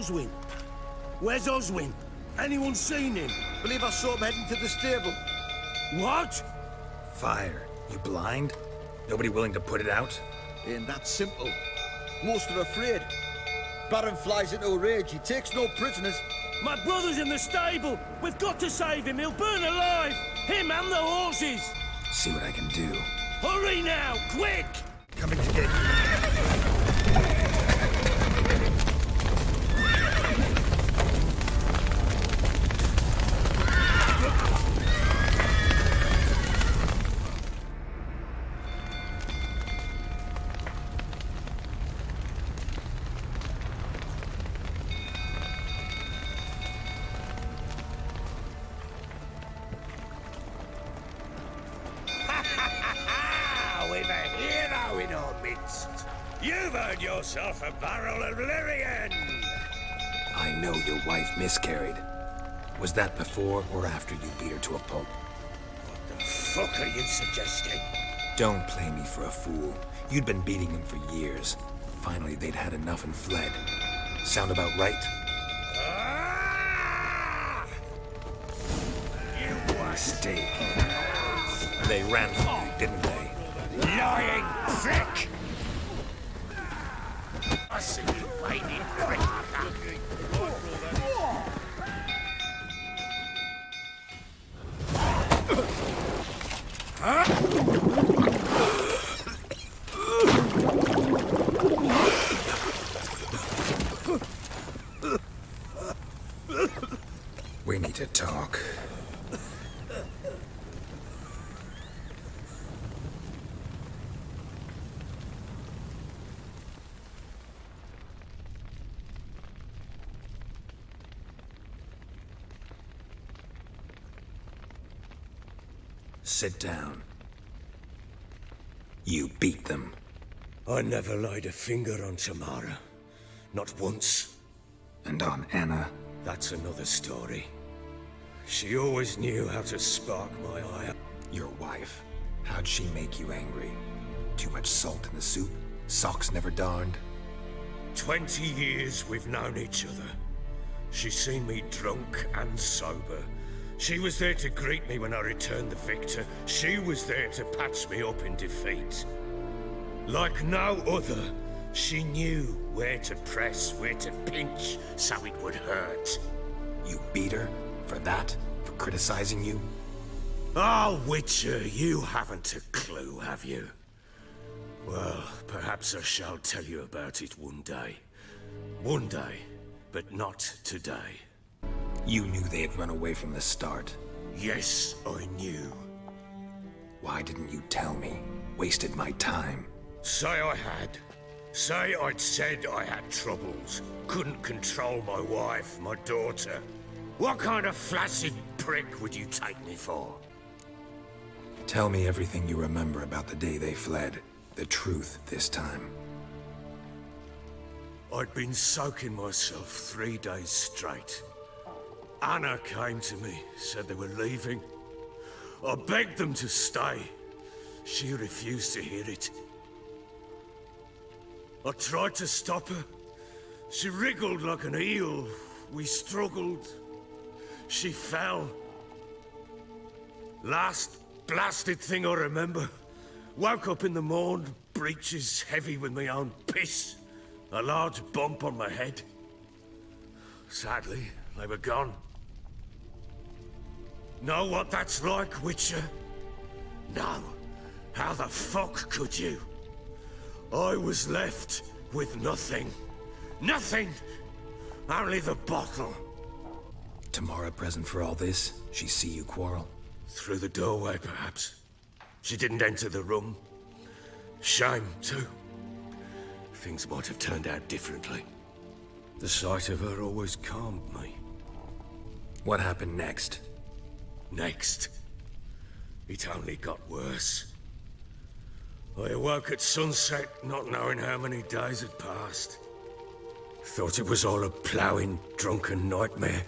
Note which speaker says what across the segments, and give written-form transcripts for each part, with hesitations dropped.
Speaker 1: Oswin? Where's Oswin? Anyone seen him?
Speaker 2: Believe I saw him heading to the stable.
Speaker 1: What?
Speaker 3: Fire. You blind? Nobody willing to put it out?
Speaker 2: Ain't that simple. Most are afraid. Baron flies into a rage. He takes no prisoners.
Speaker 1: My brother's in the stable. We've got to save him. He'll burn alive. Him and the horses.
Speaker 3: See what I can do.
Speaker 1: Hurry now, quick!
Speaker 3: Coming to get you.
Speaker 1: We've a hero in our midst. You've earned yourself a barrel of Lyrian.
Speaker 3: I know your wife miscarried. Was that before or after you beat her to a pulp?
Speaker 1: What the fuck are you suggesting?
Speaker 3: Don't play me for a fool. You'd been beating them for years. Finally, they'd had enough and fled. Sound about right?
Speaker 1: Ah! You
Speaker 3: Mistake. They ran from you, didn't they?
Speaker 1: lying prick! I see you waiting prick.
Speaker 3: We need to talk. Sit down. You beat them.
Speaker 1: I never laid a finger on Tamara. Not once.
Speaker 3: And on Anna.
Speaker 1: That's another story. She always knew how to spark my ire.
Speaker 3: Your wife. How'd she make you angry? Too much salt in the soup? Socks never darned?
Speaker 1: 20 years we've known each other. She's seen me drunk and sober. She was there to greet me when I returned the victor. She was there to patch me up in defeat. Like no other, she knew where to press, where to pinch, so it would hurt.
Speaker 3: You beat her? For that? For criticizing you?
Speaker 1: Oh, Witcher, you haven't a clue, have you? Well, perhaps I shall tell you about it one day. One day, but not today.
Speaker 3: You knew they had run away from the start.
Speaker 1: Yes, I knew.
Speaker 3: Why didn't you tell me? Wasted my time.
Speaker 1: Say I had. Say I'd said I had troubles. Couldn't control my wife, my daughter. What kind of flaccid prick would you take me for?
Speaker 3: Tell me everything you remember about the day they fled. The truth this time.
Speaker 1: I'd been soaking myself 3 days straight. Anna came to me, said they were leaving. I begged them to stay. She refused to hear it. I tried to stop her. She wriggled like an eel. We struggled. She fell. Last blasted thing I remember. Woke up in the morn, breeches heavy with my own piss. A large bump on my head. Sadly, they were gone. Know what that's like, Witcher? No. How the fuck could you? I was left with nothing. Nothing! Only the bottle.
Speaker 3: Tamara present for all this? She see you quarrel?
Speaker 1: Through the doorway, perhaps. She didn't enter the room. Shame, too. Things might have turned out differently. The sight of her always calmed me.
Speaker 3: What happened next?
Speaker 1: Next, it only got worse. I awoke at sunset, not knowing how many days had passed. Thought it was all a ploughing, drunken nightmare.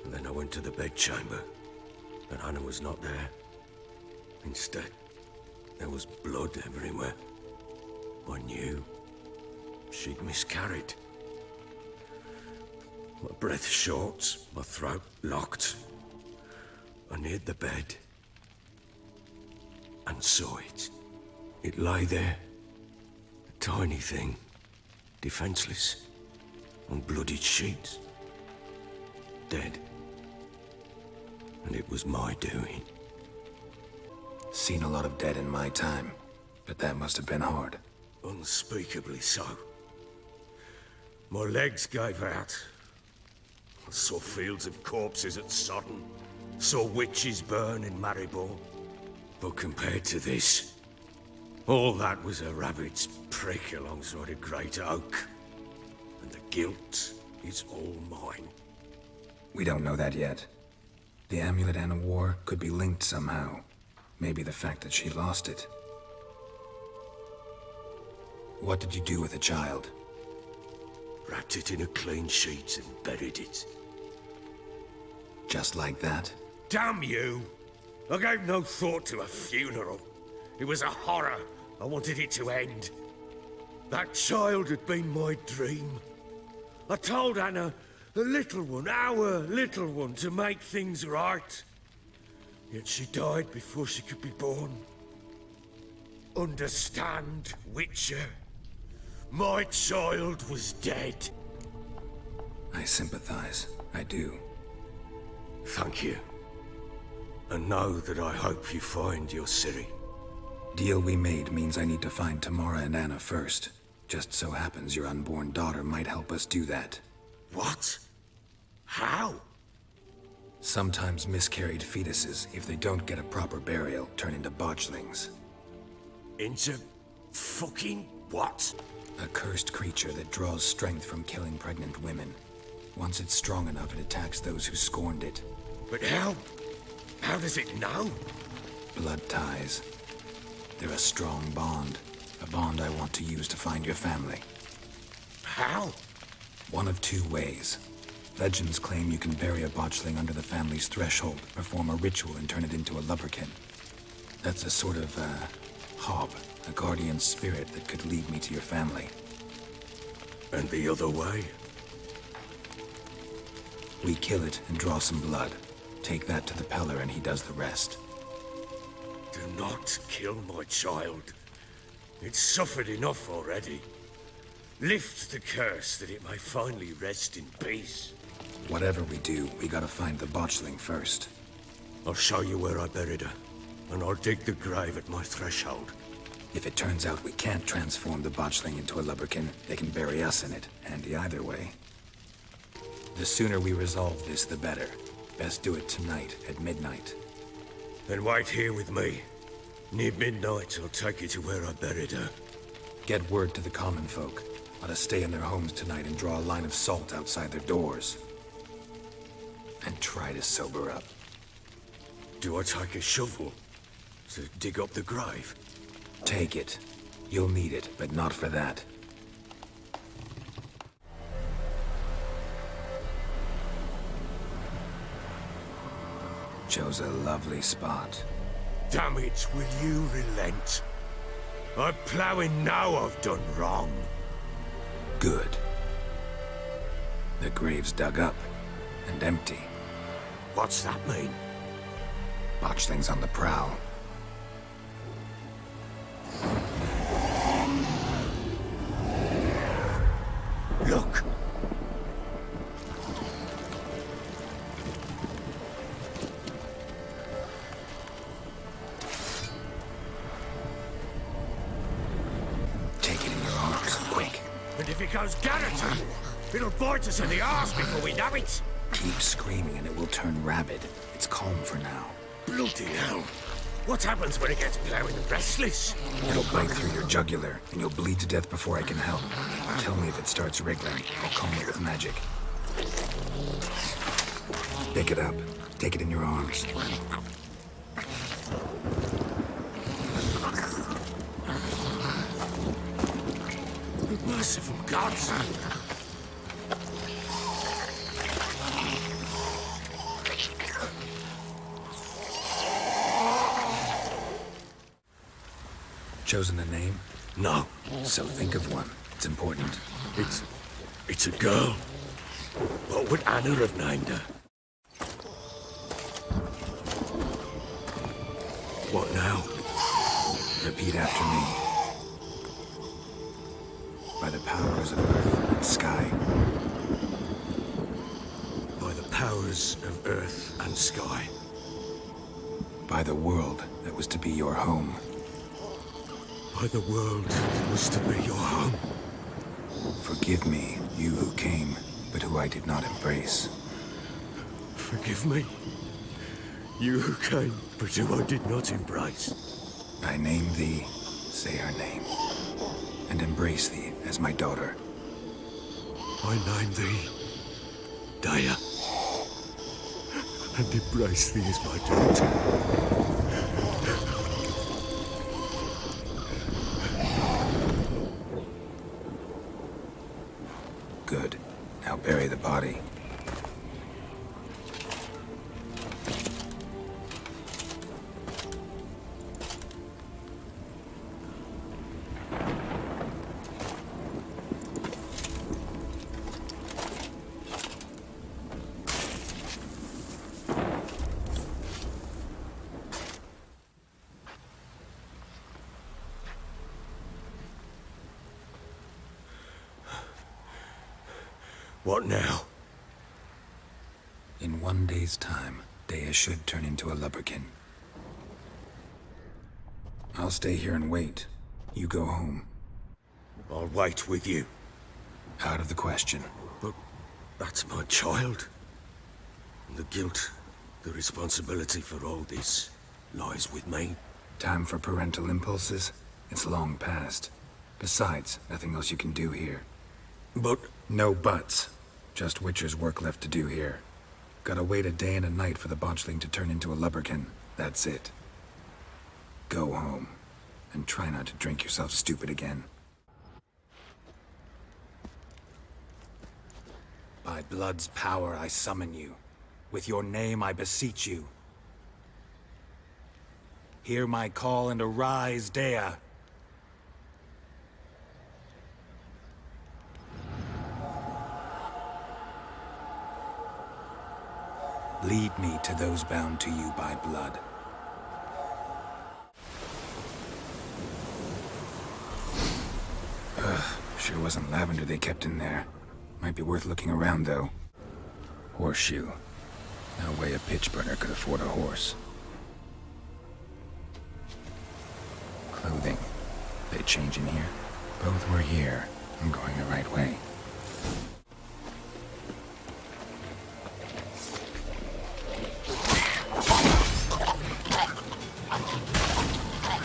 Speaker 1: And then I went to the bedchamber, but Anna was not there. Instead, there was blood everywhere. I knew she'd miscarried. My breath short, my throat locked. I neared the bed and saw it. It lay there, a tiny thing, defenseless, on bloodied sheets, dead. And it was my doing.
Speaker 3: Seen a lot of dead in my time, but that must have been hard.
Speaker 1: Unspeakably so. My legs gave out. I saw fields of corpses at Sodden. Saw witches burn in Maribor. But compared to this, all that was a rabbit's prick alongside a great oak. And the guilt is all mine.
Speaker 3: We don't know that yet. The amulet Anna wore could be linked somehow. Maybe the fact that she lost it. What did you do with the child?
Speaker 1: Wrapped it in a clean sheet and buried it.
Speaker 3: Just like that?
Speaker 1: Damn you! I gave no thought to a funeral. It was a horror. I wanted it to end. That child had been my dream. I told Anna, the little one, our little one, to make things right. Yet she died before she could be born. Understand, Witcher? My child was dead.
Speaker 3: I sympathize. I do.
Speaker 1: Thank you. And know that I hope you find your Ciri.
Speaker 3: Deal we made means I need to find Tamara and Anna first. Just so happens your unborn daughter might help us do that.
Speaker 1: What? How?
Speaker 3: Sometimes miscarried fetuses, if they don't get a proper burial, turn into botchlings.
Speaker 1: Into fucking what?
Speaker 3: A cursed creature that draws strength from killing pregnant women. Once it's strong enough, it attacks those who scorned it.
Speaker 1: But how? How does it know?
Speaker 3: Blood ties. They're a strong bond. A bond I want to use to find your family.
Speaker 1: How?
Speaker 3: One of two ways. Legends claim you can bury a botchling under the family's threshold, perform a ritual and turn it into a lubberkin. That's a sort of, hob, a guardian spirit that could lead me to your family.
Speaker 1: And the other way?
Speaker 3: We kill it and draw some blood. Take that to the Peller and he does the rest.
Speaker 1: Do not kill my child. It's suffered enough already. Lift the curse that it may finally rest in peace.
Speaker 3: Whatever we do, we gotta find the botchling first.
Speaker 1: I'll show you where I buried her, and I'll dig the grave at my threshold.
Speaker 3: If it turns out we can't transform the botchling into a lubberkin, they can bury us in it. Handy either way. The sooner we resolve this, the better. Best do it tonight, at midnight.
Speaker 1: Then wait here with me. Near midnight, I'll take you to where I buried her.
Speaker 3: Get word to the common folk. Let us stay in their homes tonight and draw a line of salt outside their doors. And try to sober up.
Speaker 1: Do I take a shovel to dig up the grave?
Speaker 3: Take it. You'll need it, but not for that. Chose a lovely spot.
Speaker 1: Damn it, will you relent? I'm ploughing now I've done wrong.
Speaker 3: Good. The grave's dug up and empty.
Speaker 1: What's that mean?
Speaker 3: Botchling's on the prowl.
Speaker 1: Look!
Speaker 3: Take it in your arms, quick.
Speaker 1: And if it goes garroted, it'll bite us in the arse before we know it.
Speaker 3: Keep screaming and it will turn rabid. It's calm for now.
Speaker 1: Bloody hell. What happens when it gets ploughing and restless?
Speaker 3: It'll bite through your jugular, and you'll bleed to death before I can help. Tell me if it starts wriggling. I'll calm it with magic. Pick it up. Take it in your arms.
Speaker 1: Merciful gods!
Speaker 3: Chosen a name?
Speaker 1: No,
Speaker 3: So think of one. It's important.
Speaker 1: it's a girl. What would Anna have named her? What now?
Speaker 3: Repeat after me. By the powers of earth and sky.
Speaker 1: By the powers of earth and sky.
Speaker 3: By the world that was to be your home.
Speaker 1: By the world that was to be your home.
Speaker 3: Forgive me, you who came, but who I did not embrace.
Speaker 1: Forgive me. You who came, but who I did not embrace.
Speaker 3: I name thee, say her name, and embrace thee as my daughter.
Speaker 1: I name thee, Daya, and embrace thee as my daughter.
Speaker 3: Good. Now bury the body.
Speaker 1: What now?
Speaker 3: In 1 day's time, Dea should turn into a lubberkin. I'll stay here and wait. You go home.
Speaker 1: I'll wait with you.
Speaker 3: Out of the question.
Speaker 1: But that's my child. And the guilt, the responsibility for all this lies with me.
Speaker 3: Time for parental impulses? It's long past. Besides, nothing else you can do here.
Speaker 1: But
Speaker 3: No buts. Just Witcher's work left to do here. Gotta wait a day and a night for the botchling to turn into a lubberkin. That's it. Go home. And try not to drink yourself stupid again. By blood's power I summon you. With your name I beseech you. Hear my call and arise, Dea. Lead me to those bound to you by blood. Sure wasn't lavender they kept in there. Might be worth looking around, though. Horseshoe. No way a pitch burner could afford a horse. Clothing. They change in here? Both were here. I'm going the right way.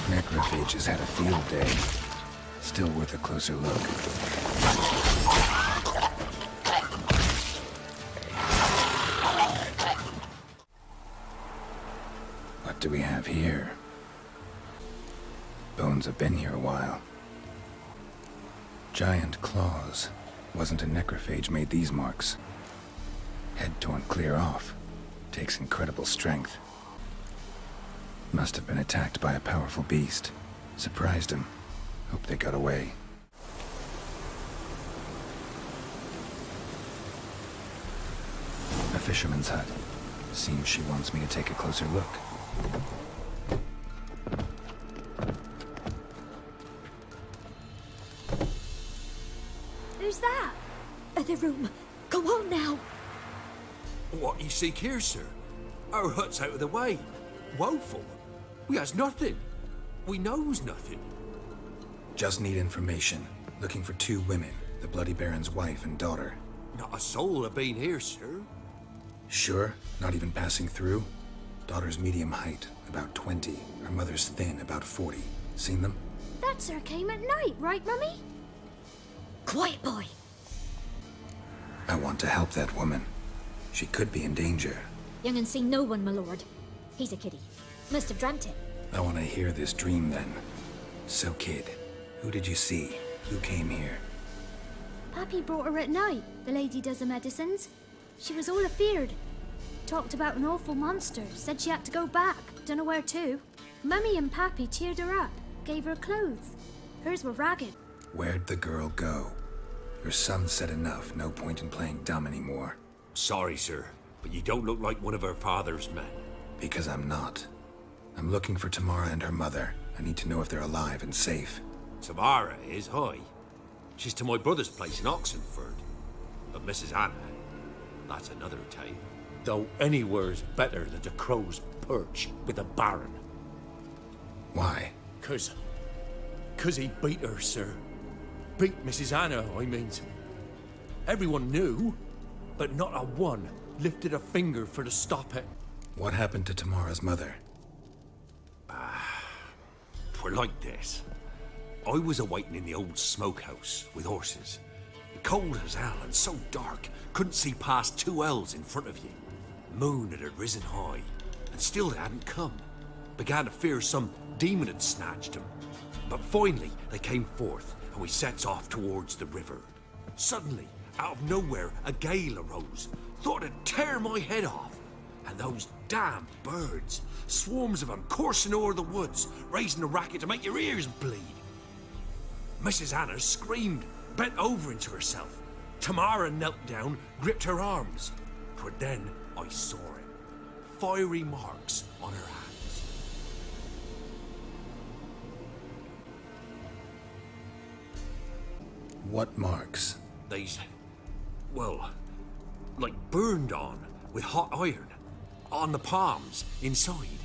Speaker 3: Necrophages had a field day. Still worth a closer look. What do we have here? Bones have been here a while. Giant claws. Wasn't a necrophage made these marks. Head torn clear off. Takes incredible strength. Must have been attacked by a powerful beast. Surprised him. Hope they got away. A fisherman's hut. Seems she wants me to take a closer look.
Speaker 4: Who's that? Other room. Go on now.
Speaker 5: What you seek here, sir? Our hut's out of the way. Woeful. We has nothing. We knows nothing.
Speaker 3: Just need information. Looking for 2 women. The Bloody Baron's wife and daughter.
Speaker 5: Not a soul have been here, sir.
Speaker 3: Sure? Not even passing through? Daughter's medium height, about 20. Her mother's thin, about 40. Seen them?
Speaker 4: That sir came at night, right, Mummy? Quiet, boy.
Speaker 3: I want to help that woman. She could be in danger.
Speaker 4: Young and seen no one, my lord. He's a kiddie. Must have dreamt it.
Speaker 3: I want to hear this dream then. So, kid, who did you see? Who came here?
Speaker 4: Pappy brought her at night. The lady does the medicines. She was all afeared. Talked about an awful monster. Said she had to go back. Dunno where to. Mummy and Pappy cheered her up. Gave her clothes. Hers were ragged.
Speaker 3: Where'd the girl go? Her son said enough, no point in playing dumb anymore.
Speaker 5: Sorry, sir, but you don't look like one of her father's men.
Speaker 3: Because I'm not. I'm looking for Tamara and her mother. I need to know if they're alive and safe.
Speaker 5: Tamara is, hi. She's to my brother's place in Oxenford. But Mrs. Anna, that's another tale. Though anywhere's better than the Crow's Perch with the Baron.
Speaker 3: Why?
Speaker 6: Cause he beat her, sir. Beat Mrs. Anna, I mean. Everyone knew, but not a one lifted a finger for to stop it.
Speaker 3: What happened to Tamara's mother?
Speaker 5: Twere like this. I was awaiting in the old smokehouse with horses. Cold as hell and so dark, couldn't see past 2 ells in front of you. Moon had risen high, and still they hadn't come. Began to fear some demon had snatched them. But finally, they came forth, and we sets off towards the river. Suddenly, out of nowhere, a gale arose. Thought it'd tear my head off. And those damn birds, swarms of them coursing o'er the woods, raising a racket to make your ears bleed. Mrs. Anna screamed, bent over into herself. Tamara knelt down, gripped her arms. 'Twere then I saw it. Fiery marks on her hands.
Speaker 3: What marks?
Speaker 5: They's, well, like burned on with hot iron. On the palms, inside.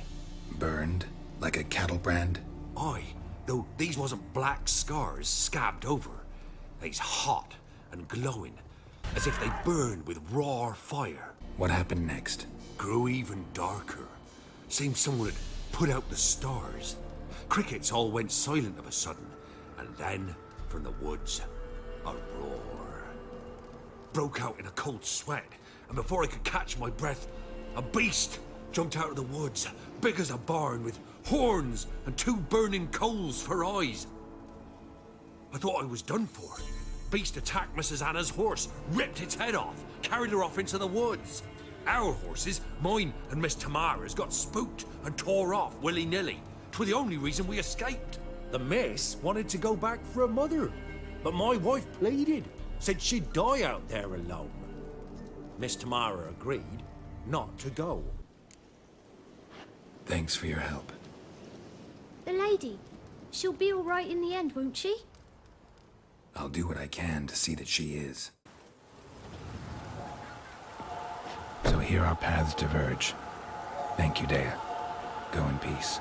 Speaker 3: Burned? Like a cattle brand?
Speaker 5: Aye, though these wasn't black scars scabbed over. They's hot and glowing, as if they burned with raw fire.
Speaker 3: What happened next?
Speaker 5: Grew even darker. Seemed someone had put out the stars. Crickets all went silent of a sudden, and then, from the woods, a roar. Broke out in a cold sweat, and before I could catch my breath, a beast jumped out of the woods, big as a barn, with horns and 2 burning coals for eyes. I thought I was done for. Beast attacked Mrs. Anna's horse, ripped its head off, carried her off into the woods. Our horses, mine and Miss Tamara's, got spooked and tore off willy-nilly. 'Twere the only reason we escaped.
Speaker 6: The miss wanted to go back for her mother, but my wife pleaded, said she'd die out there alone. Miss Tamara agreed not to go.
Speaker 3: Thanks for your help.
Speaker 4: The lady, she'll be all right in the end, won't she?
Speaker 3: I'll do what I can to see that she is. So here our paths diverge. Thank you, Dea. Go in peace.